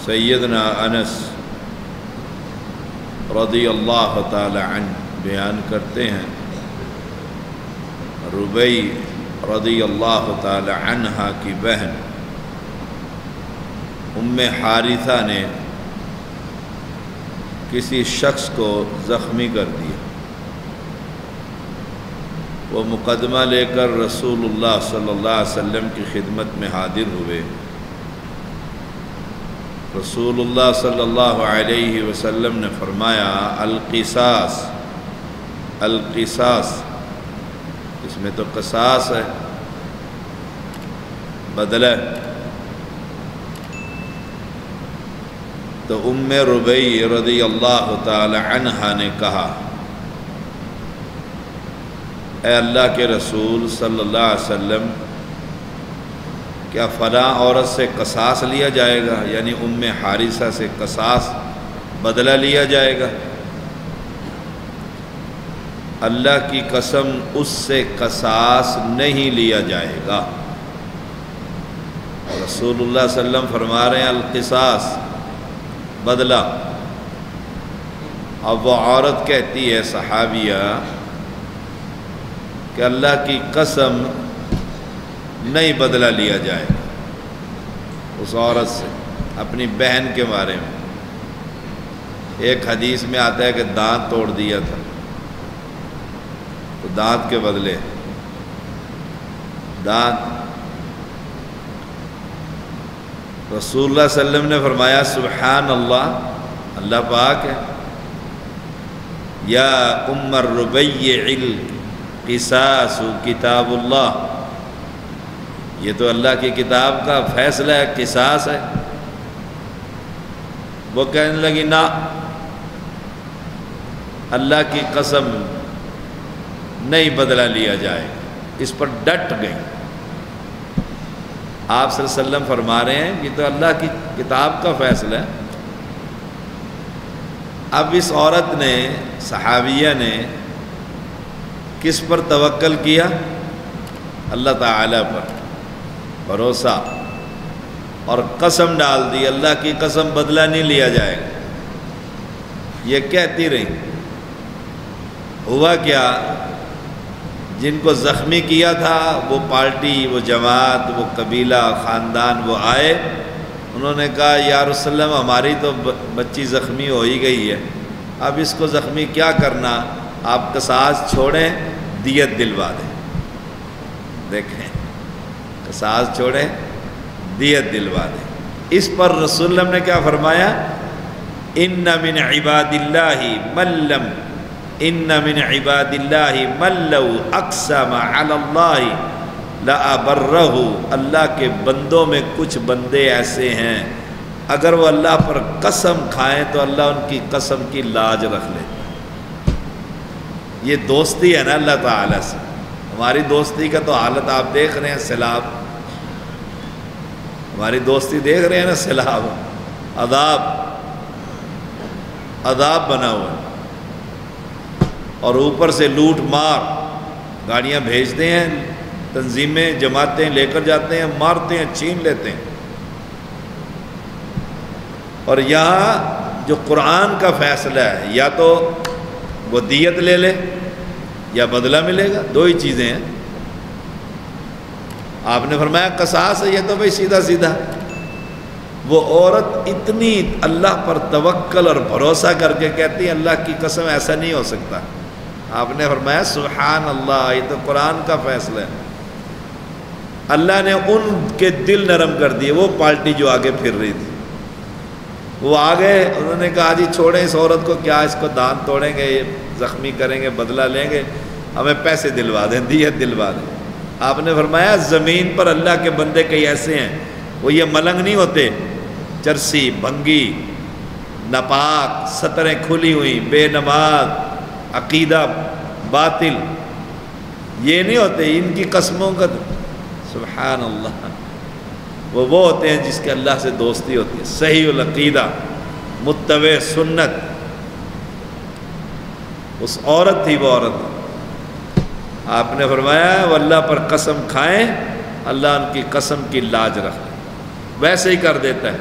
سیدنا انس رضی اللہ تعالی عنہ بیان کرتے ہیں، ربیع رضی اللہ تعالی عنہا کی بہن ام حارثہ نے کسی شخص کو زخمی کر دیا۔ وہ مقدمہ لے کر رسول اللہ صلی اللہ علیہ وسلم کی خدمت میں حاضر ہوئے۔ رسول اللہ صلی اللہ علیہ وسلم نے فرمایا القصاص، القصاص، اس میں تو قصاص ہے، بدلہ۔ تو ام ربیع رضی اللہ تعالی عنہا نے کہا، اے اللہ کے رسول صلی اللہ علیہ وسلم، کیا فلاں عورت سے قصاص لیا جائے گا؟ یعنی ام حارثہ سے قصاص، بدلہ لیا جائے گا؟ اللہ کی قسم اس سے قصاص نہیں لیا جائے گا۔ رسول اللہ صلی اللہ علیہ وسلم فرما رہے ہیں القصاص، بدلہ۔ اب وہ عورت کہتی ہے صحابیہ کہ اللہ کی قسم نہیں بدلہ لیا جائے گا اس عورت سے، اپنی بہن کے بارے میں۔ ایک حدیث میں آتا ہے کہ دانت توڑ دیا تھا، تو دانت کے بدلے دانت۔ رسول اللہ صلی اللہ علیہ وسلم نے فرمایا سبحان اللہ، اللہ پاک ہے، یا ام الربیع القصاص کتاب اللہ، یہ تو اللہ کی کتاب کا فیصلہ ہے، قصاص ہے۔ وہ کہنے لگی نا، اللہ کی قسم نہیں بدلہ لیا جائے، اس پر ڈٹ گئی۔ آپ صلی اللہ علیہ وسلم فرما رہے ہیں یہ تو اللہ کی کتاب کا فیصلہ ہے۔ اب اس عورت نے، صحابیہ نے کس پر توکل کیا؟ اللہ تعالیٰ پر بھروسہ، اور قسم ڈال دی اللہ کی قسم بدلہ نہیں لیا جائے گا۔ یہ کہتی رہی۔ ہوا کیا، جن کو زخمی کیا تھا وہ پارٹی، وہ جماعت، وہ قبیلہ، خاندان، وہ آئے، انہوں نے کہا یا رسول اللہ ہماری تو بچی زخمی ہو ہی گئی ہے، اب اس کو زخمی کیا کرنا، آپ قصاص چھوڑیں، دیت دلوا دیں۔ دیکھیں، قصاص چھوڑیں، دیت دلوا دیں۔ اس پر رسول اللہ نے کیا فرمایا؟ ان من عباد اللہ من لو اقسم علی اللہ لأبرہ، اللہ کے بندوں میں کچھ بندے ایسے ہیں اگر وہ اللہ پر قسم کھائیں تو اللہ ان کی قسم کی لاج رکھ لیتا۔ یہ دوستی ہے نا اللہ تعالیٰ سے۔ ہماری دوستی کا تو حالت آپ دیکھ رہے ہیں، سیلاب، ہماری دوستی دیکھ رہے ہیں نا، سیلاب، عذاب بنا ہوا ہے، اور اوپر سے لوٹ مار، گاڑیاں بھیجتے ہیں، تنظیمیں جماعتیں لے کر جاتے ہیں، مارتے ہیں، چھین لیتے ہیں۔ اور یہاں جو قرآن کا فیصلہ ہے، یا تو وہ دیت لے لے یا بدلہ ملے گا، دو ہی چیزیں ہیں۔ آپ نے فرمایا قصاص ہے، یہ تو بھائی سیدھا سیدھا۔ وہ عورت اتنی اللہ پر توکل اور بھروسہ کر کے کہتی ہے اللہ کی قسم ایسا نہیں ہو سکتا۔ آپ نے فرمایا سبحان اللہ، یہ تو قرآن کا فیصلہ ہے۔ اللہ نے ان کے دل نرم کر دیے، وہ پارٹی جو آگے پھر رہی تھی، وہ آگے، انہوں نے کہا جی چھوڑیں اس عورت کو، کیا اس کو دانت توڑیں گے، زخمی کریں گے، بدلہ لیں گے، ہمیں پیسے دلوا دیں، دیت دلوا دیں۔ آپ نے فرمایا زمین پر اللہ کے بندے کئی ایسے ہیں، وہ یہ ملنگ نہیں ہوتے، چرسی، بھنگی، ناپاک، ستریں کھلی ہوئی، بے نماز، عقیدہ باطل، یہ نہیں ہوتے، ان کی قسموں کا سبحان اللہ، وہ ہوتے ہیں جس کے اللہ سے دوستی ہوتی ہے، صحیح العقیدہ، متبع سنت۔ اس عورت تھی وہ عورت، آپ نے فرمایا وہ اللہ پر قسم کھائیں، اللہ ان کی قسم کی لاج رکھ لے، ویسے ہی کر دیتا ہے۔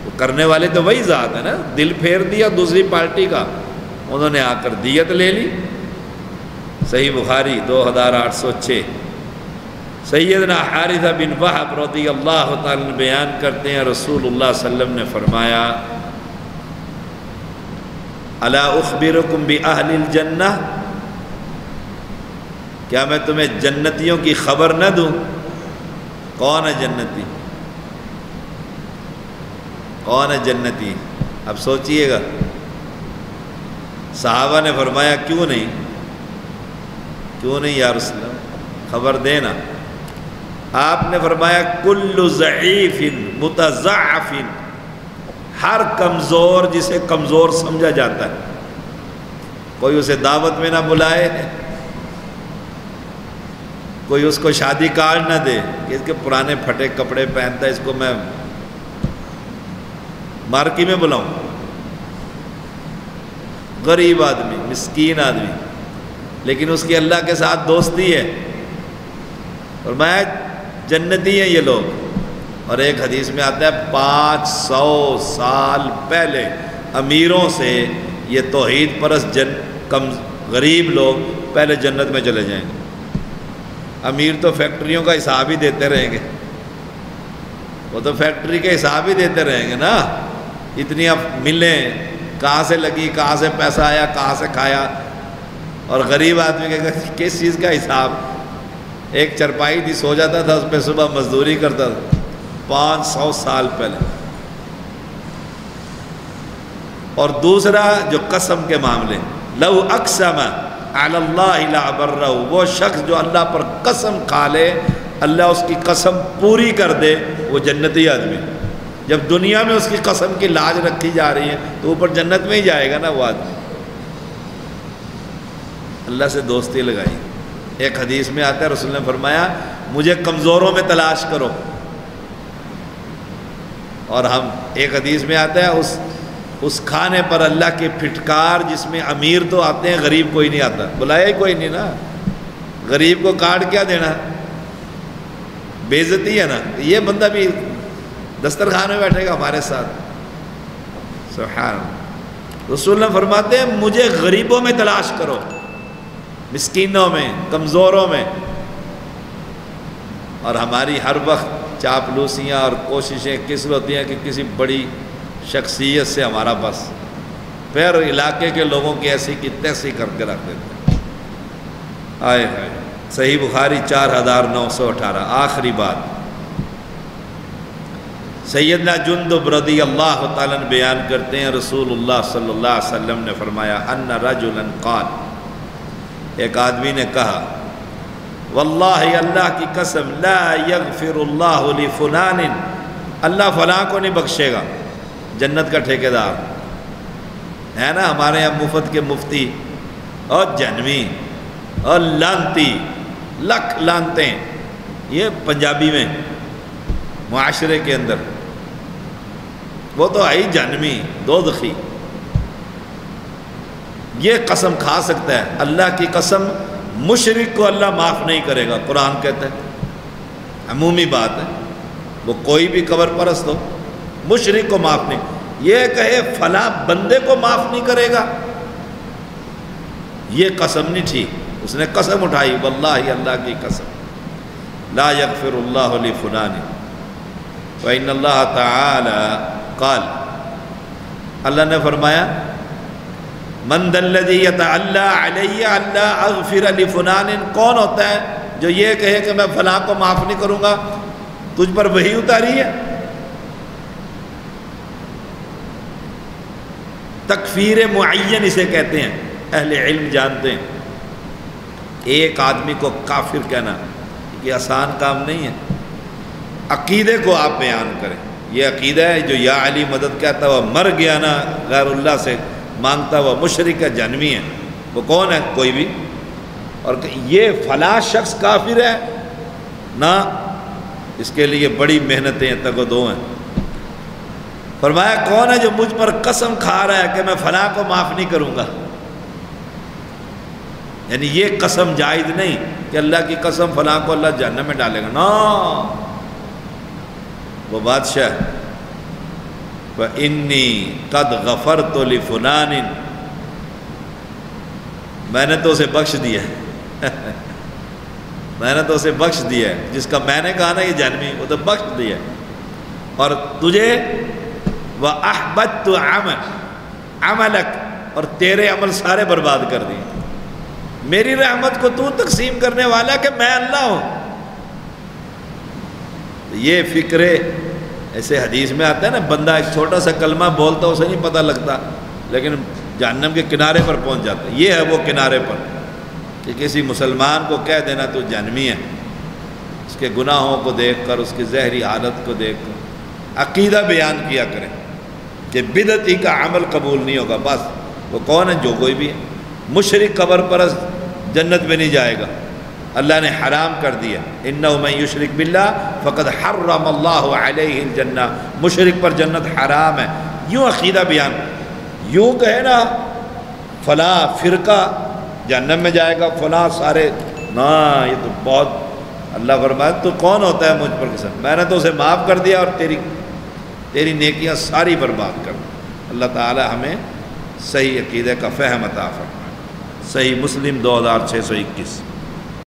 وہ کرنے والے تو وہی ذات ہے نا، دل پھیر دیا دوسری پارٹی کا، انہوں نے آ کر دیت لے لی۔ صحیح بخاری 2806۔ سیدنا حارثہ بن وہب رضی اللہ تعالیٰ بیان کرتے ہیں رسول اللہ صلی اللہ علیہ وسلم نے فرمایا الا اخبرکم بأہل الجنہ، کیا میں تمہیں جنتیوں کی خبر نہ دوں؟ کون ہے جنتی؟ کون ہے جنتی؟ اب سوچئے گا۔ صحابہ نے فرمایا کیوں نہیں، کیوں نہیں یا رسول اللہ، خبر دینا۔ آپ نے فرمایا کل ضعیف متضعف، ہر کمزور جسے کمزور سمجھا جاتا ہے، کوئی اسے دعوت میں نہ بلائے، کوئی اس کو شادی کارڈ نہ دے کہ اس کے پرانے پھٹے کپڑے پہنتا ہے، اس کو میں مارکی میں بلاؤں، غریب آدمی، مسکین آدمی، لیکن اس کی اللہ کے ساتھ دوستی ہے، اور میں جنتی ہیں یہ لوگ۔ اور ایک حدیث میں آتا ہے 500 سال پہلے امیروں سے یہ توحید پرست غریب لوگ پہلے جنت میں چلے جائیں گے۔ امیر تو فیکٹریوں کا حساب ہی دیتے رہیں گے، وہ تو فیکٹری کے حساب ہی دیتے رہیں گے نا، اتنی اب ملیں کہاں سے لگی، کہاں سے پیسہ آیا، کہاں سے کھایا، اور غریب آدمی کے کس چیز کا حساب؟ ایک چرپائی تھی، سو جاتا تھا اس پہ، صبح مزدوری کرتا تھا، 500 سال پہلے۔ اور دوسرا جو قسم کے معاملے، لو اقسم علی اللہ لابرہ، وہ شخص جو اللہ پر قسم کھا لے اللہ اس کی قسم پوری کر دے، وہ جنتی آدمی۔ جب دنیا میں اس کی قسم کی لاج رکھی جا رہی ہے تو اوپر جنت میں ہی جائے گا نا وہ آدمی۔ اللہ سے دوستی لگائی۔ ایک حدیث میں آتا ہے رسول نے فرمایا مجھے کمزوروں میں تلاش کرو، اور ہم ایک حدیث میں آتا ہے اس کھانے پر اللہ کے پھٹکار جس میں امیر تو آتے ہیں غریب کوئی نہیں آتا، بلایا ہی کوئی نہیں نا، غریب کو کارڈ کیا دینا، بے عزتی ہے نا، یہ بندہ بھی دسترخوان میں بیٹھے گا ہمارے ساتھ، سبحان اللہ۔ رسول اللہ فرماتے ہیں مجھے غریبوں میں تلاش کرو، مسکینوں میں، کمزوروں میں، اور ہماری ہر وقت چاپلوسیاں اور کوششیں کس ہوتی ہیں کہ کسی بڑی شخصیت سے ہمارا بس، پھر علاقے کے لوگوں کی ایسی کی تیسی کر کے رکھ دیتے ہیں۔ آئے ہائے۔ صحیح بخاری 4918۔ آخری بات، سیدنا جندب رضی اللہ تعالیٰ عنہ بیان کرتے ہیں رسول اللہ صلی اللہ علیہ وسلم نے فرمایا ان رجلا قال، ایک آدمی نے کہا واللہ اللہ کی قسم لا یغفر اللہ لفلان، اللہ فلاں کو نہیں بخشے گا، جنت کا ٹھیکیدار ہے نا ہمارے یہاں مفت کے مفتی اور جنوی اور لانتی، لکھ لانتے، یہ پنجابی میں معاشرے کے اندر، وہ تو آئی جہنمی دوزخی، یہ قسم کھا سکتا ہے اللہ کی قسم، مشرک کو اللہ معاف نہیں کرے گا، قرآن کہتا ہے، عمومی بات ہے، وہ کوئی بھی قبر پرست ہو، مشرک کو معاف نہیں، یہ کہے فلاں بندے کو معاف نہیں کرے گا، یہ قسم نہیں ٹھیک، اس نے قسم اٹھائی واللہ اللہ کی قسم لا یغفر اللہ لفلان وَإِنَّ اللَّهَ تَعَالَى قال، اللہ نے فرمایا من ذا الذی یتعلی علی الا اغفر لفلان، کون ہوتا ہے جو یہ کہے کہ میں فلاں کو معاف نہیں کروں گا، تجھ پر وحی اتاری ہے؟ تکفیر معین اسے کہتے ہیں، اہل علم جانتے ہیں۔ ایک آدمی کو کافر کہنا یہ آسان کام نہیں ہے، عقیدے کو آپ بیان کریں، یہ عقیدہ ہے جو یا علی مدد کہتا وہ مر گیا نا غیر اللہ سے مانگتا وہ مشرک ہے، جہنمی ہے، وہ کون ہے؟ کوئی بھی، اور یہ فلاں شخص کافر ہے نہ، اس کے لیے بڑی محنتیں تگ و دو ہیں۔ فرمایا کون ہے جو مجھ پر قسم کھا رہا ہے کہ میں فلاں کو معاف نہیں کروں گا، یعنی یہ قسم جائز نہیں کہ اللہ کی قسم فلاں کو اللہ جہنم میں ڈالے گا، نا، وہ بادشاہ فإنی قد غفرت لفلان، میں نے تو اسے بخش دیا ہے میں نے تو اسے بخش دیا ہے، جس کا میں نے کہا نا یہ جہنمی، وہ تو بخش دیا ہے، اور تجھے وَأَحْبَطْتُ عَمَلَكَ، اور تیرے عمل سارے برباد کر دیے۔ میری رحمت کو تو تقسیم کرنے والا کہ میں اللہ ہوں۔ یہ فکرے ایسے حدیث میں آتا ہے نا، بندہ ایک چھوٹا سا کلمہ بولتا اسے نہیں پتہ لگتا، لیکن جہنم کے کنارے پر پہنچ جاتا ہے۔ یہ ہے وہ کنارے پر کہ کسی مسلمان کو کہہ دینا تو جہنمی ہے، اس کے گناہوں کو دیکھ کر، اس کی زہری حالت کو دیکھ کر عقیدہ بیان کیا کریں کہ بدعتی کا عمل قبول نہیں ہوگا۔ بس وہ کون ہے؟ جو کوئی بھی ہے۔ مشرک قبر پرست جنت میں نہیں جائے گا، اللہ نے حرام کر دیا، انہ من یشرک باللہ فقد حرم اللہ علیہ الجنہ، مشرک پر جنت حرام ہے۔ یوں عقیدہ بیان، یوں کہے نا فلاں فرقہ جہنم میں جائے گا، فلاں سارے، نا یہ تو بہت، اللہ فرمایا تو کون ہوتا ہے مجھ پر قسم، میں نے تو اسے معاف کر دیا اور تیری نیکیاں ساری برباد کر دی۔ اللہ تعالی ہمیں صحیح عقیدے کا فہم عطا فرمائے۔ صحیح مسلم 2621۔